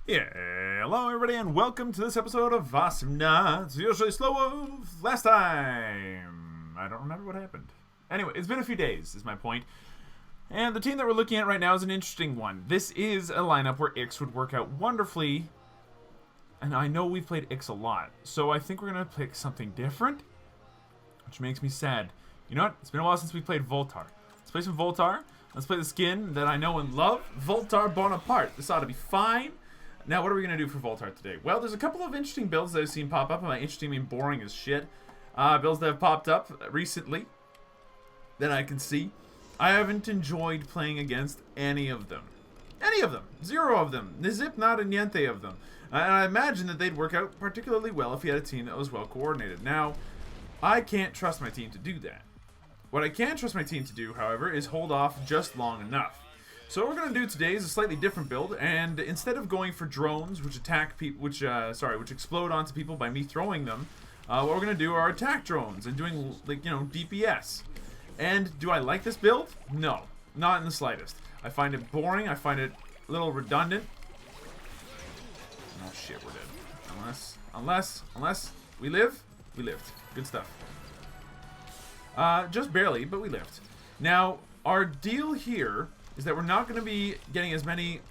Yeah, hello everybody and welcome to this episode of Awesomenauts. Usually SlowWolf. Last time, I don't remember what happened. Anyway, it's been a few days, is my point. And the team that we're looking at right now is an interesting one. This is a lineup where Ix would work out wonderfully. And I know we've played Ix a lot, so I think we're going to pick something different, which makes me sad. You know what? It's been a while since we played Voltar. Let's play some Voltar. Let's play the skin that I know and love, Voltar Bonaparte. This ought to be fine. Now, what are we going to do for Voltar today? Well, there's a couple of interesting builds that I've seen pop up, and by interesting I mean boring as shit. Builds that have popped up recently that I can see. I haven't enjoyed playing against any of them. Any of them. Zero of them. Nizip, not a niente of them. And I imagine that they'd work out particularly well if you had a team that was well coordinated. Now, I can't trust my team to do that. What I can trust my team to do, however, is hold off just long enough. So what we're going to do today is a slightly different build, and instead of going for drones, which attack people, which explode onto people by me throwing them, what we're going to do are attack drones and doing, like, you know, DPS. And do I like this build? No, not in the slightest. I find it boring. I find it a little redundant. Oh shit, we're dead. Unless we live, we lived. Good stuff. Just barely, but we lived. Now, our deal here is that we're not going to be getting as many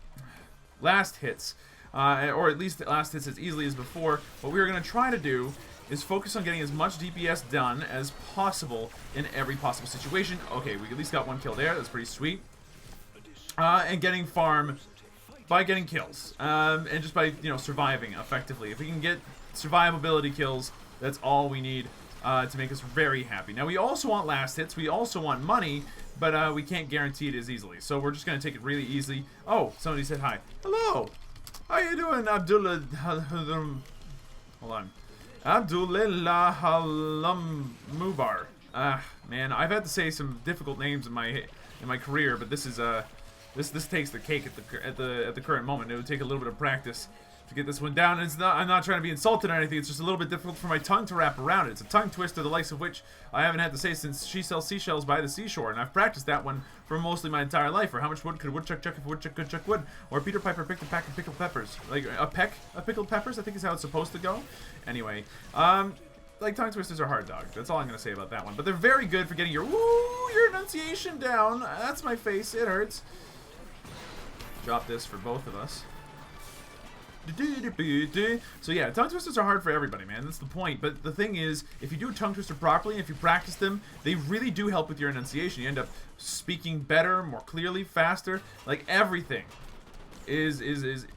last hits, or at least last hits as easily as before. What we're going to try to do is focus on getting as much DPS done as possible in every possible situation. Okay, we at least got one kill there. That's pretty sweet. And getting farm by getting kills, and just by, you know, surviving effectively. If we can get survivability kills, that's all we need to make us very happy. Now, we also want last hits. We also want money, but we can't guarantee it as easily. So we're just going to take it really easy. Oh, somebody said hi. Hello. How you doing, Abdullah? Hold on. Abdullah Halam Mubar. Man, I've had to say some difficult names in my career, but this is this takes the cake at the current moment. It would take a little bit of practice to get this one down. And I'm not trying to be insulted or anything. It's just a little bit difficult for my tongue to wrap around it. It's a tongue twister, the likes of which I haven't had to say since She Sells Seashells by the Seashore, and I've practiced that one for mostly my entire life. Or how much wood could a woodchuck chuck if a woodchuck could chuck wood? Or Peter Piper picked a pack of pickled peppers. Like a peck of pickled peppers, I think is how it's supposed to go. Anyway, like, tongue twisters are hard, dog. That's all I'm gonna say about that one. But they're very good for getting your enunciation down. That's my face. It hurts. Drop this for both of us. So yeah, tongue twisters are hard for everybody, man. That's the point. But the thing is, if you do a tongue twister properly, and if you practice them, they really do help with your enunciation. You end up speaking better, more clearly, faster. Like, everything is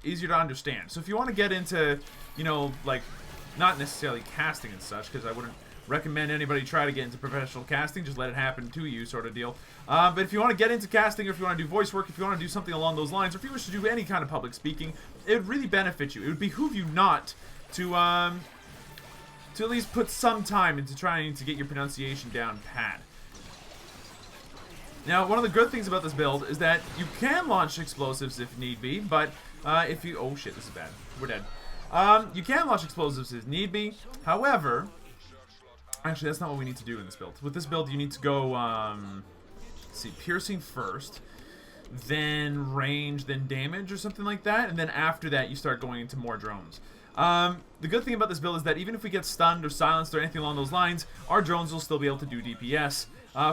easier to understand. So if you want to get into, you know, like, not necessarily casting and such, because I wouldn't recommend anybody try to get into professional casting. Just let it happen to you, sort of deal. But if you want to get into casting, or if you want to do voice work, if you want to do something along those lines, or if you wish to do any kind of public speaking, it would really benefit you. It would behoove you not to at least put some time into trying to get your pronunciation down pat. Now, one of the good things about this build is that you can launch explosives if need be, but if you... Oh shit, this is bad. We're dead. You can launch explosives if need be. However... Actually, that's not what we need to do in this build. With this build, you need to go, let's see, piercing first, then range, then damage, or something like that, and then after that, you start going into more drones. The good thing about this build is that even if we get stunned or silenced or anything along those lines, our drones will still be able to do DPS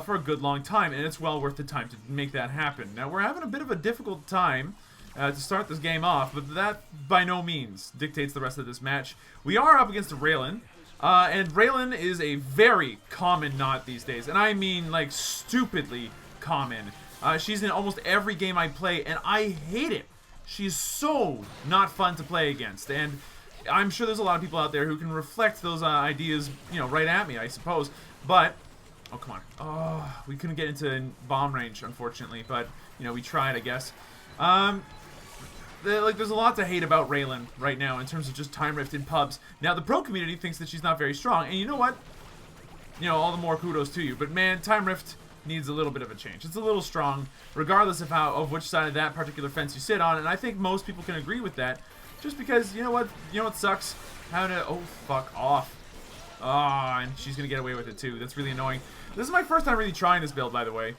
for a good long time, and it's well worth the time to make that happen. Now, we're having a bit of a difficult time to start this game off, but that by no means dictates the rest of this match. We are up against a Raylan. And Raylan is a very common knot these days, and I mean, like, stupidly common. She's in almost every game I play, and I hate it. She's so not fun to play against, and I'm sure there's a lot of people out there who can reflect those ideas, you know, right at me, I suppose. But, oh, come on. Oh, we couldn't get into bomb range, unfortunately, but, you know, we tried, I guess. There's a lot to hate about Raylan right now in terms of just time rift in pubs. Now, the pro community thinks that she's not very strong, and you know what? You know, all the more kudos to you. But man, time rift needs a little bit of a change. It's a little strong, regardless of which side of that particular fence you sit on, and I think most people can agree with that. Just because, you know what? You know what sucks? Having to... Oh, fuck off. Ah, and she's gonna get away with it too. That's really annoying. This is my first time really trying this build, by the way.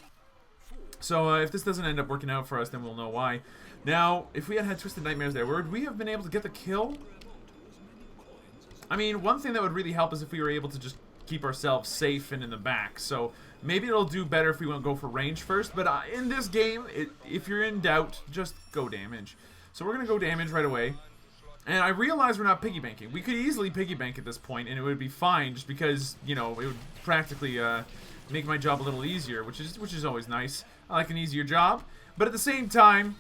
So if this doesn't end up working out for us, then we'll know why. Now, if we had had Twisted Nightmares there, would we have been able to get the kill? I mean, one thing that would really help is if we were able to just keep ourselves safe and in the back. So maybe it'll do better if we won't go for range first. But in this game, if you're in doubt, just go damage. So we're going to go damage right away. And I realize we're not piggy banking. We could easily piggy bank at this point, and it would be fine, just because, you know, it would practically make my job a little easier, which is always nice. I like an easier job, but at the same time,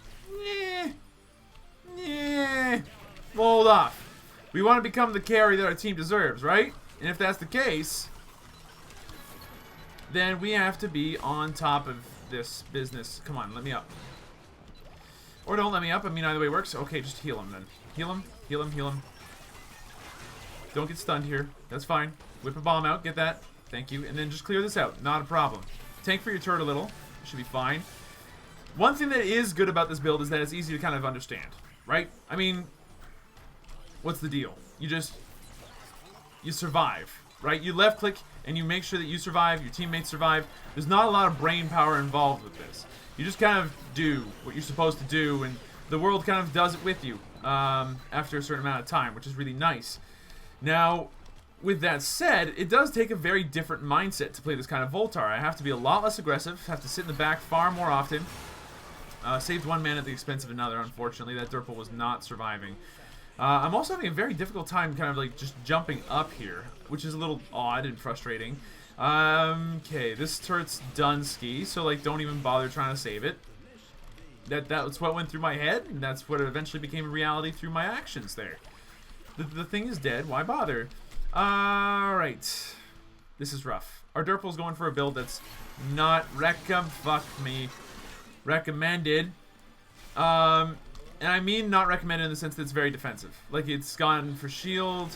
hold off. We want to become the carry that our team deserves, right? And if that's the case, then we have to be on top of this business. Come on, let me up. Or don't let me up. I mean, either way works. Okay, just heal him then. Heal him, heal him, heal him. Don't get stunned here. That's fine. Whip a bomb out. Get that. Thank you. And then just clear this out. Not a problem. Tank for your turret a little. Should be fine. One thing that is good about this build is that it's easy to kind of understand. Right? I mean, what's the deal? You survive. Right? You left click and you make sure that you survive. Your teammates survive. There's not a lot of brain power involved with this. You just kind of do what you're supposed to do, and the world kind of does it with you after a certain amount of time, which is really nice. Now, with that said, it does take a very different mindset to play this kind of Voltar. I have to be a lot less aggressive, have to sit in the back far more often. Saved one man at the expense of another, unfortunately. That Durple was not surviving. I'm also having a very difficult time kind of like just jumping up here, which is a little odd and frustrating. Okay, this turret's done ski, so like don't even bother trying to save it. That's what went through my head, and that's what eventually became a reality through my actions there. The thing is dead, why bother? Alright. This is rough. Our Durple's going for a build that's not recommended. And I mean not recommended in the sense that it's very defensive. Like, it's gone for shield.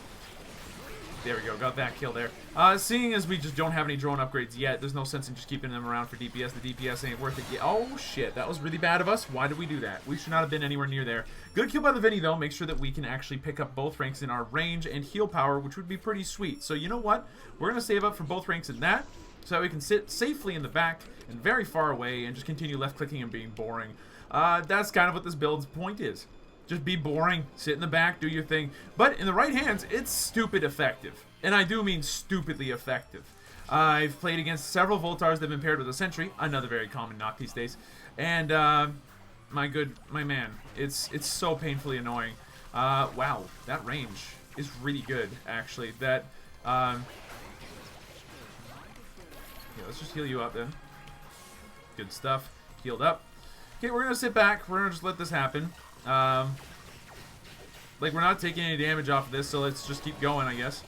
There we go, got that kill there. Seeing as we just don't have any drone upgrades yet, there's no sense in just keeping them around for DPS. The DPS ain't worth it yet. Oh, shit, that was really bad of us. Why did we do that? We should not have been anywhere near there. Good kill by the Vinny, though. Make sure that we can actually pick up both ranks in our range and heal power, which would be pretty sweet. So, you know what? We're going to save up for both ranks in that, so that we can sit safely in the back and very far away and just continue left-clicking and being boring. That's kind of what this build's point is. Just be boring, sit in the back, do your thing. But in the right hands, it's stupid effective. And I do mean stupidly effective. I've played against several Voltars that have been paired with a Sentry, another very common knock these days. And, my man, it's so painfully annoying. Wow, that range is really good, actually. That, yeah, let's just heal you up then. Good stuff. Healed up. Okay, we're gonna sit back. We're gonna just let this happen. Like, we're not taking any damage off of this, so let's just keep going, I guess.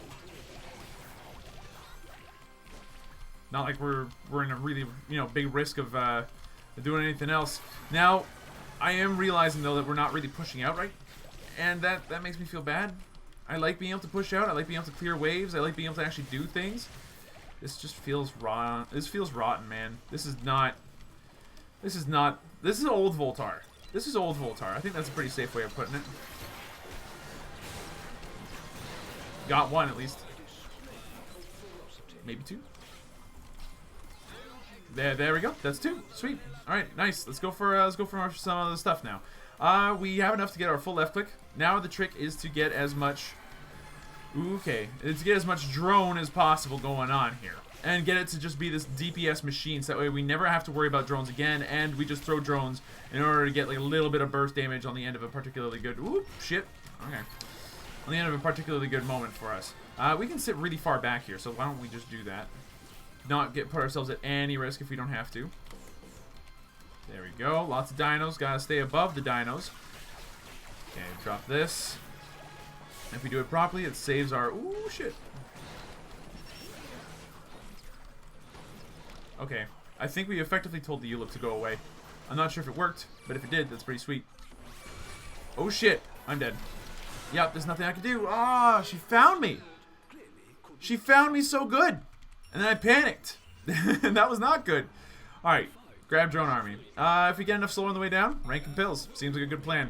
Not like we're in a really, you know, big risk of doing anything else. Now, I am realizing, though, that we're not really pushing out right, and that makes me feel bad. I like being able to push out. I like being able to clear waves. I like being able to actually do things. This just feels rotten. This feels rotten, man. This is not... This is old Voltar. This is old Voltar. I think that's a pretty safe way of putting it. Got one, at least. Maybe two. There we go. That's two. Sweet. All right, nice. Let's go for some of the stuff now. We have enough to get our full left click. Now the trick is to get as much. Okay, is to get as much drone as possible going on here, and get it to just be this DPS machine. So that way we never have to worry about drones again, and we just throw drones in order to get like a little bit of burst damage on the end of a particularly good. Ooh, shit. Okay. On the end of a particularly good moment for us. We can sit really far back here, so why don't we just do that? Not put ourselves at any risk if we don't have to. There we go. Lots of dinos. Gotta stay above the dinos. Okay, drop this. If we do it properly, it saves our... Ooh, shit. Okay. I think we effectively told the Ulip to go away. I'm not sure if it worked, but if it did, that's pretty sweet. Oh, shit. I'm dead. Yep, there's nothing I can do. Ah, she found me. She found me so good. And then I panicked. And that was not good. Alright, grab drone army. If we get enough slow on the way down, rank and pills. Seems like a good plan.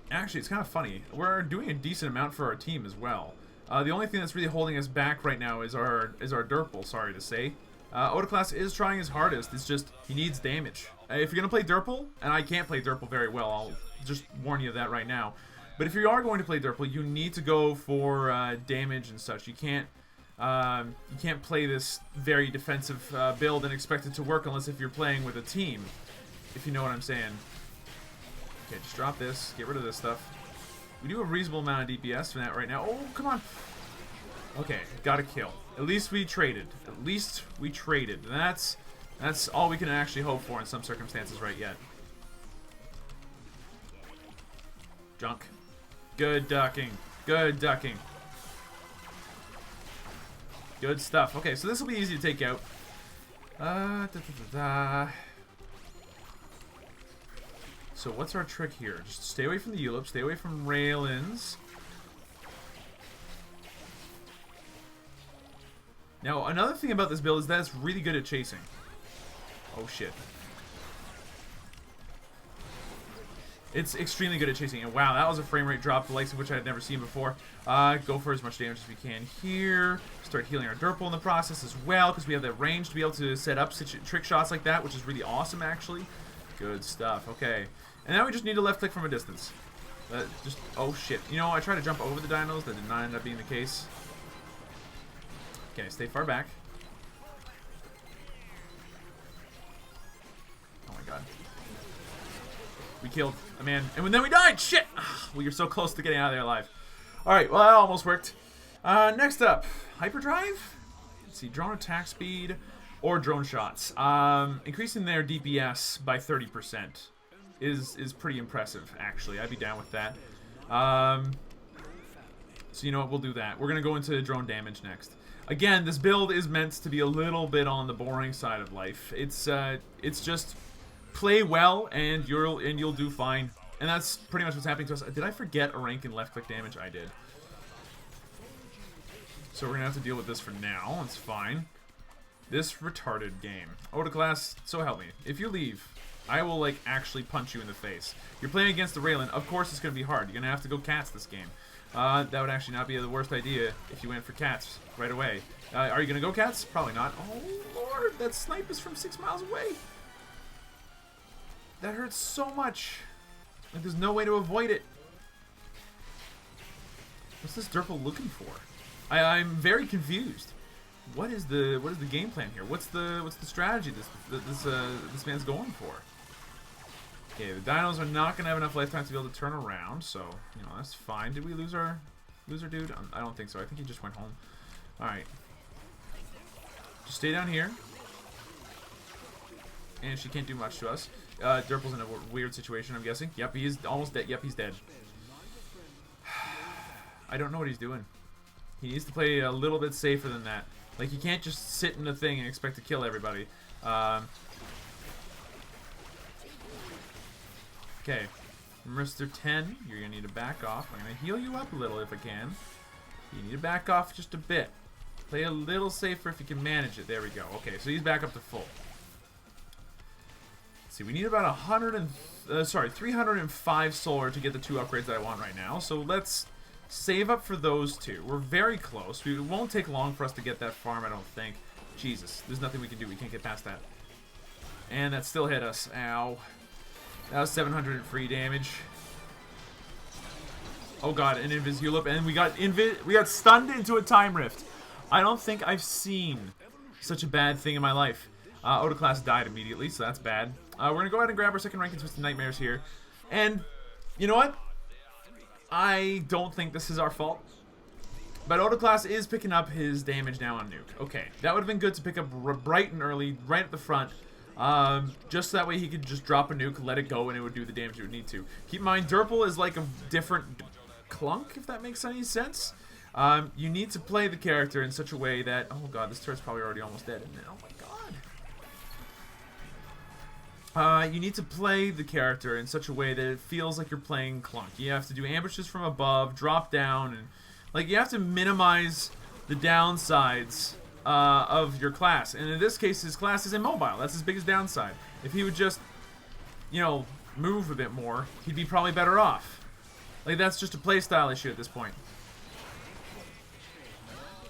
Actually, it's kind of funny. We're doing a decent amount for our team as well. The only thing that's really holding us back right now is our Durple, sorry to say. Otaclass is trying his hardest. It's just, he needs damage. If you're going to play Durple, and I can't play Durple very well, I'll just warn you of that right now. But if you are going to play Durple, you need to go for damage and such. You can't play this very defensive build and expect it to work unless if you're playing with a team, if you know what I'm saying. Okay, just drop this. Get rid of this stuff. We do a reasonable amount of DPS from that right now. Oh, come on. Okay, got a kill. At least we traded. At least we traded. And that's all we can actually hope for in some circumstances right yet. Junk. Good ducking. Good ducking. Good stuff. Okay, so this will be easy to take out. So what's our trick here? Just stay away from the Ulip, stay away from rail-ins. Now, another thing about this build is that it's really good at chasing. Oh, shit. It's extremely good at chasing. And wow, that was a frame rate drop, the likes of which I had never seen before. Go for as much damage as we can here. Start healing our Durple in the process as well, because we have that range to be able to set up trick shots like that, which is really awesome, actually. Good stuff. Okay. And now we just need to left click from a distance. Oh, shit. You know, I tried to jump over the dinos. That did not end up being the case. Okay, stay far back. Oh, my God. We killed a man, and then we died! Shit! Well, you're so close to getting out of there alive. Alright, well, that almost worked. Next up, Hyperdrive? Let's see, drone attack speed or drone shots. Increasing their DPS by 30% is pretty impressive, actually. I'd be down with that. So you know what, we'll do that. We're going to go into drone damage next. Again, this build is meant to be a little bit on the boring side of life. It's just play well and you'll do fine. And that's pretty much what's happening to us. Did I forget a rank in left click damage? I did. So we're gonna have to deal with this for now. It's fine. This retarded game. Oda class, so help me. If you leave, I will like actually punch you in the face. You're playing against the Raylan. Of course it's gonna be hard. You're gonna have to go cats this game. That would actually not be the worst idea if you went for cats right away. Are you gonna go cats? Probably not. Oh lord, that snipe is from 6 miles away. That hurts so much. Like there's no way to avoid it. What's this Durple looking for? I'm very confused. What is the game plan here? What's the strategy this man's going for? Okay, the dinos are not gonna have enough lifetime to be able to turn around, so you know that's fine. Did we lose our dude? I don't think so. I think he just went home. All right, just stay down here. And she can't do much to us. Durple's in a weird situation, I'm guessing. Yep, he is almost dead. Yep, he's dead. I don't know what he's doing. He needs to play a little bit safer than that. Like, he can't just sit in the thing and expect to kill everybody. Okay. Mr. 10, you're going to need to back off. I'm going to heal you up a little if I can. You need to back off just a bit. Play a little safer if you can manage it. There we go. Okay, so he's back up to full. See, we need about 305 solar to get the 2 upgrades that I want right now. So let's save up for those 2. We're very close. It won't take long for us to get that farm, I don't think. Jesus, there's nothing we can do. We can't get past that. And that still hit us. Ow. That was 700 free damage. Oh god, an Invis Ulip, and we got stunned into a time rift. I don't think I've seen such a bad thing in my life. Oda class died immediately, so that's bad. We're going to go ahead and grab our second rank in Twisted Nightmares here. And, you know what? I don't think this is our fault. But Oda class is picking up his damage now on Nuke. Okay, that would have been good to pick up bright and early, right at the front. Just so that way he could just drop a nuke, let it go, and it would do the damage it would need to. Keep in mind, Durple is like a different clunk, if that makes any sense. You need to play the character in such a way that... Oh god, this turret's probably already almost dead, isn't it? Oh my god. You need to play the character in such a way that it feels like you're playing Clunk. You have to do ambushes from above, drop down, and like you have to minimize the downsides of your class. And in this case, his class is immobile. That's his biggest downside. If he would just, you know, move a bit more, he'd be probably better off. Like that's just a playstyle issue at this point.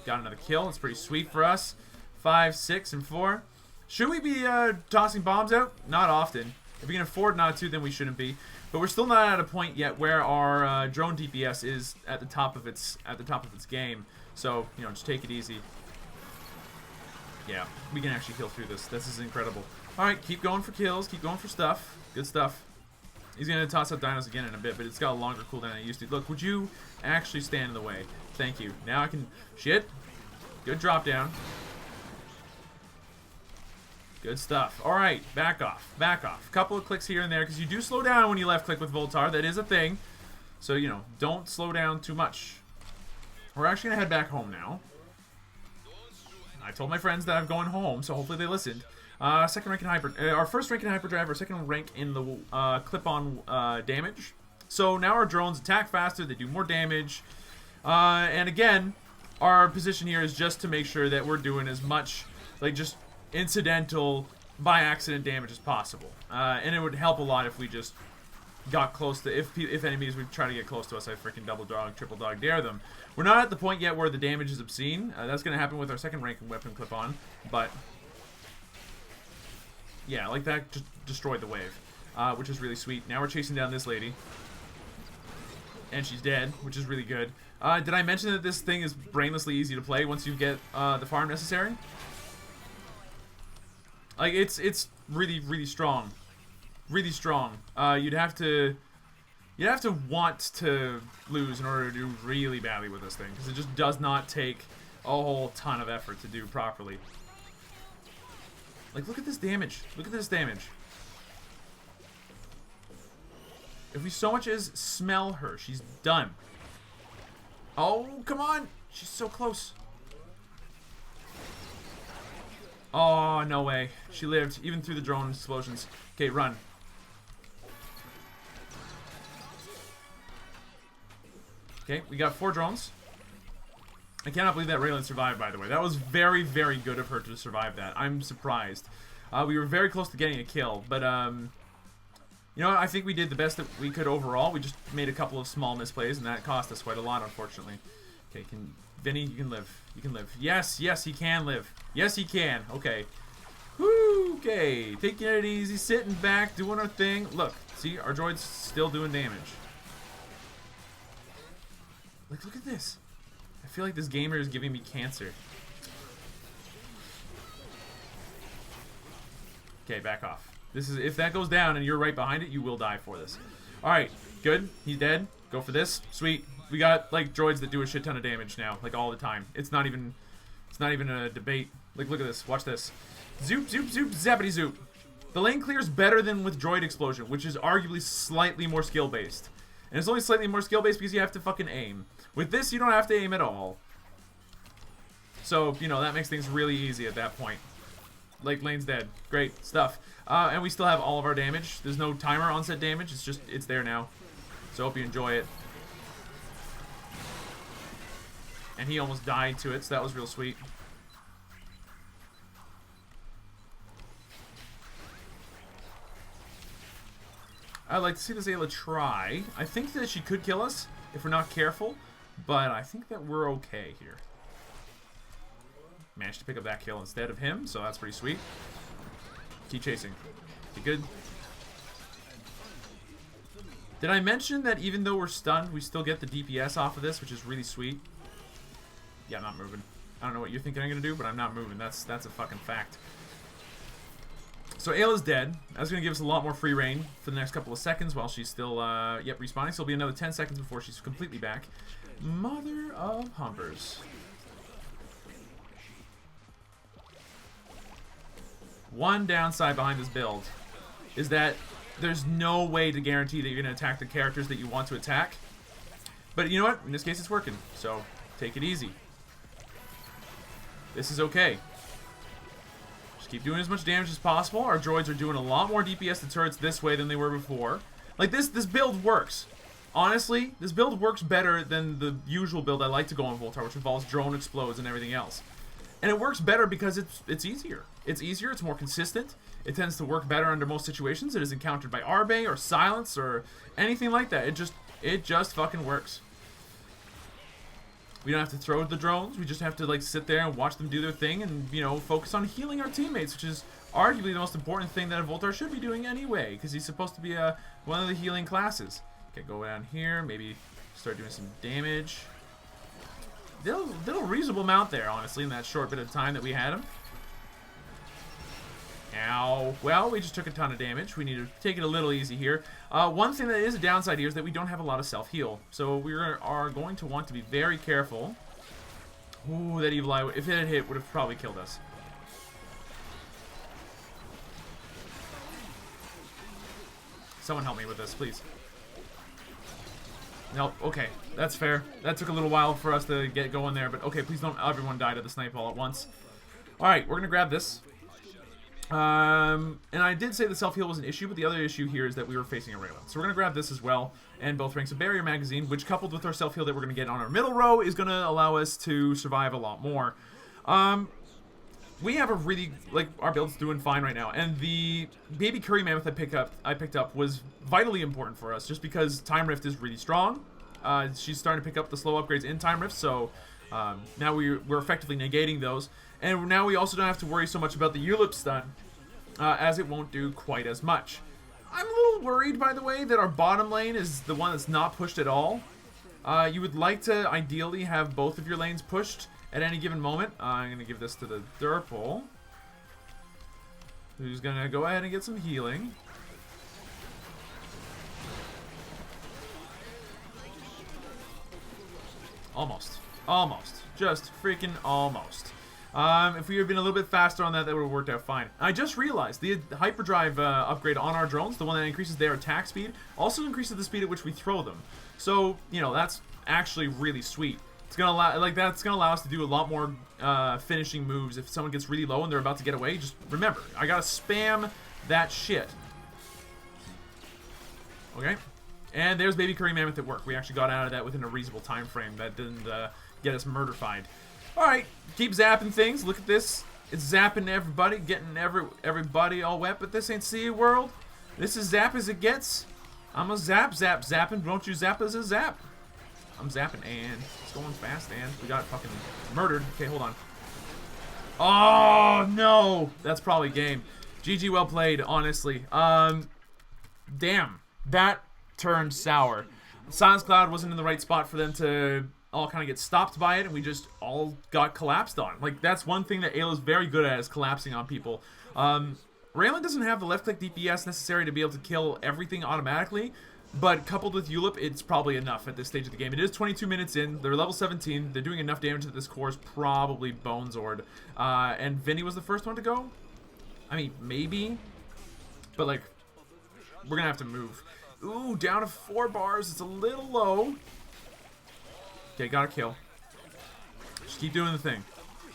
Got another kill. It's pretty sweet for us. 5, 6, and 4. Should we be tossing bombs out? Not often. If we can afford not to, then we shouldn't be. But we're still not at a point yet where our drone DPS is at the top of its game. So, you know, just take it easy. Yeah, we can actually kill through this. This is incredible. All right, keep going for kills. Keep going for stuff. Good stuff. He's going to toss up dinos again in a bit, but it's got a longer cooldown than it used to. Look, would you actually stand in the way? Thank you. Now I can... Shit. Good drop down. Good stuff. All right, back off. Back off. A couple of clicks here and there, because you do slow down when you left click with Voltar. That is a thing. So, you know, don't slow down too much. We're actually going to head back home now. I told my friends that I'm going home, so hopefully they listened. Second rank in hyper... our first rank in hyperdrive, our second rank in the clip-on damage. So now our drones attack faster, they do more damage. And again, our position here is just to make sure that we're doing as much, like, just incidental, by-accident damage as possible. And it would help a lot if we just got close to... If enemies would try to get close to us, I freaking double dog, triple dog dare them. We're not at the point yet where the damage is obscene. That's going to happen with our second rank weapon clip-on, but... yeah, like that just destroyed the wave, which is really sweet. Now we're chasing down this lady. And she's dead, which is really good. Did I mention that this thing is brainlessly easy to play once you get the farm necessary? Like, it's really, really strong. Really strong. You'd have to want to lose in order to do really badly with this thing, because it just does not take a whole ton of effort to do properly. Like, look at this damage. Look at this damage. If we so much as smell her, she's done. Oh, come on. She's so close. Oh, no way. She lived, even through the drone explosions. Okay, run. Okay, we got 4 drones. I cannot believe that Raylan survived, by the way. That was very, very good of her to survive that. I'm surprised. We were very close to getting a kill, but, you know, I think we did the best that we could overall. We just made a couple of small misplays, and that cost us quite a lot, unfortunately. Okay, Vinny, you can live. You can live. Yes, yes, he can live. Yes, he can. Okay. Woo, okay. Taking it easy, sitting back, doing our thing. Look, see, our droid's still doing damage. Like, look at this. I feel like this gamer is giving me cancer. Okay, back off. This is, if that goes down and you're right behind it, you will die for this. Alright, good. He's dead. Go for this. Sweet. We got, like, droids that do a shit ton of damage now, like, all the time. It's not even a debate. Like, look at this. Watch this. Zoop, zoop, zoop, zappity zoop. The lane clears better than with droid explosion, which is arguably slightly more skill-based. And it's only slightly more skill-based because you have to fucking aim. With this, you don't have to aim at all. So, you know, that makes things really easy at that point. Like, lane's dead. Great stuff. And we still have all of our damage. There's no timer on set damage. It's just, it's there now. So hope you enjoy it. And he almost died to it, so that was real sweet. I'd like to see this Ayla try. I think that she could kill us if we're not careful, but I think that we're okay here. Managed to pick up that kill instead of him, so that's pretty sweet. Keep chasing. You good? Did I mention that even though we're stunned, we still get the DPS off of this, which is really sweet? Yeah, I'm not moving. I don't know what you're thinking I'm gonna do, but I'm not moving. That's a fucking fact. So Ayla's dead. That's gonna give us a lot more free reign for the next couple of seconds while she's still, yep, respawning. So it'll be another 10 seconds before she's completely back. Mother of humpers. One downside behind this build is that there's no way to guarantee that you're going to attack the characters that you want to attack. But you know what? In this case, it's working. So take it easy. This is okay. Just keep doing as much damage as possible. Our droids are doing a lot more DPS to turrets this way than they were before. Like, this build works. Honestly, this build works better than the usual build I like to go on Voltar, which involves drone explodes and everything else. And it works better because it's easier. It's easier, it's more consistent. It tends to work better under most situations. It is encountered by Arbe or Silence or anything like that. It just fucking works. We don't have to throw the drones. We just have to like sit there and watch them do their thing and, you know, focus on healing our teammates, which is arguably the most important thing that a Voltar should be doing anyway, because he's supposed to be one of the healing classes. Okay, go down here, maybe start doing some damage. Did a reasonable amount there, honestly, in that short bit of time that we had him. Ow. Well, we just took a ton of damage. We need to take it a little easy here. One thing that is a downside here is that we don't have a lot of self-heal. So we are going to want to be very careful. Ooh, that evil eye, if it had hit, would have probably killed us. Someone help me with this, please. Nope, okay, that's fair. That took a little while for us to get going there, but okay, please don't everyone die to the snipe all at once. Alright, we're gonna grab this. And I did say the self-heal was an issue, but the other issue here is that we were facing a Raylan. So we're gonna grab this as well, and both ranks of barrier magazine, which coupled with our self-heal that we're gonna get on our middle row is gonna allow us to survive a lot more. We have a really, like, our build's doing fine right now, and the baby curry mammoth I picked up was vitally important for us, just because Time Rift is really strong. She's starting to pick up the slow upgrades in Time Rift, so now we're effectively negating those, and now we also don't have to worry so much about the Ulip stun, as it won't do quite as much. I'm a little worried, by the way, that our bottom lane is the one that's not pushed at all. You would like to ideally have both of your lanes pushed at any given moment. I'm going to give this to the Durple, who's going to go ahead and get some healing. Almost. Almost. Just freaking almost. If we had been a little bit faster on that, that would have worked out fine. I just realized the hyperdrive upgrade on our drones, the one that increases their attack speed, also increases the speed at which we throw them. So, you know, that's actually really sweet. It's gonna allow, that's gonna allow us to do a lot more finishing moves. If someone gets really low and they're about to get away, just remember, I gotta spam that shit. Okay, and there's baby curry mammoth at work. We actually got out of that within a reasonable time frame. That didn't get us murder-fied. All right, keep zapping things. Look at this. It's zapping everybody, getting everybody all wet. But this ain't Sea World. This is zap as it gets. I'm a zapping. Don't you zap as a zap? I'm zapping, and it's going fast, and we got fucking murdered. Okay, hold on. Oh, no. That's probably game. GG, well played, honestly. Damn. That turned sour. Silence Cloud wasn't in the right spot for them to all kind of get stopped by it, and we just all got collapsed on. Like, that's one thing that Ayla's very good at, is collapsing on people. Raylan doesn't have the left-click DPS necessary to be able to kill everything automatically, but coupled with Ulip, it's probably enough at this stage of the game. It is 22 minutes in. They're level 17. They're doing enough damage that this core is probably Bonezord. And Vinny was the first one to go? I mean, maybe. But, like, we're going to have to move. Ooh, down to 4 bars. It's a little low. Okay, got a kill. Just keep doing the thing.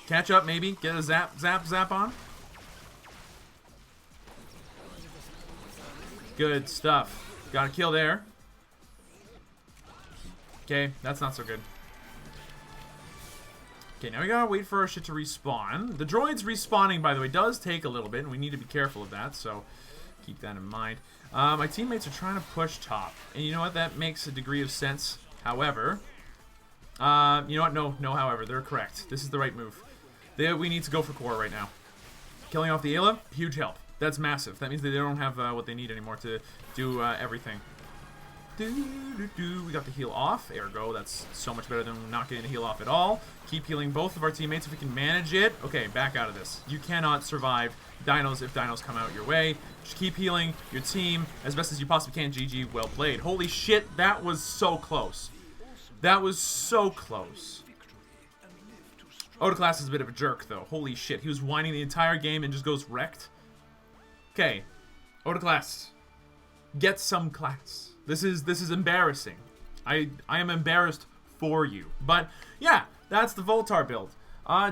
Catch up, maybe. Get a zap on. Good stuff. Got a kill there. Okay, that's not so good. Okay, now we gotta wait for our shit to respawn. The droids respawning, by the way, does take a little bit, and we need to be careful of that, so keep that in mind. My teammates are trying to push top, and you know what? That makes a degree of sense. However, you know what? No, however, they're correct. This is the right move. We need to go for core right now. Killing off the Ayla, huge help. That's massive. That means that they don't have what they need anymore to do everything. We got the heal off. Ergo, that's so much better than not getting the heal off at all. Keep healing both of our teammates if we can manage it. Okay, back out of this. You cannot survive dinos if dinos come out your way. Just keep healing your team as best as you possibly can. GG, well played. Holy shit, that was so close. That was so close. Otaclass is a bit of a jerk, though. Holy shit, he was whining the entire game and just goes wrecked. Okay, Otaclass, get some class. This is embarrassing. I am embarrassed for you. But yeah, that's the Voltar build.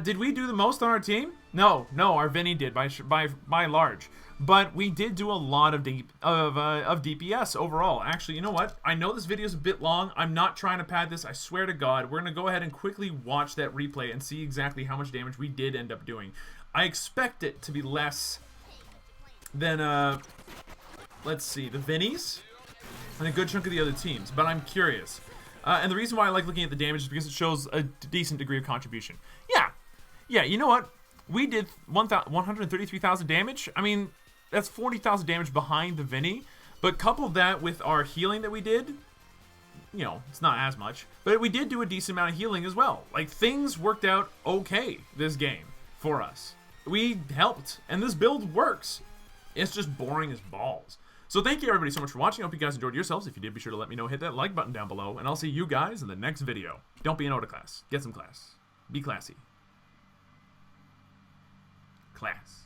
Did we do the most on our team? No, our Vinny did by large. But we did do a lot of DPS overall. Actually, you know what? I know this video is a bit long. I'm not trying to pad this. I swear to God, we're gonna go ahead and quickly watch that replay and see exactly how much damage we did end up doing. I expect it to be less than let's see, the Vinnies and a good chunk of the other teams, but I'm curious. And the reason why I like looking at the damage is because it shows a decent degree of contribution. Yeah, you know what? We did 133,000 damage. I mean, that's 40,000 damage behind the Vinny. But couple that with our healing that we did, you know, it's not as much. But we did do a decent amount of healing as well. Like, things worked out okay this game for us. We helped, and this build works. It's just boring as balls. So thank you everybody so much for watching. I hope you guys enjoyed yourselves. If you did, be sure to let me know. Hit that like button down below, and I'll see you guys in the next video. Don't be an out of class. Get some class. Be classy. Class.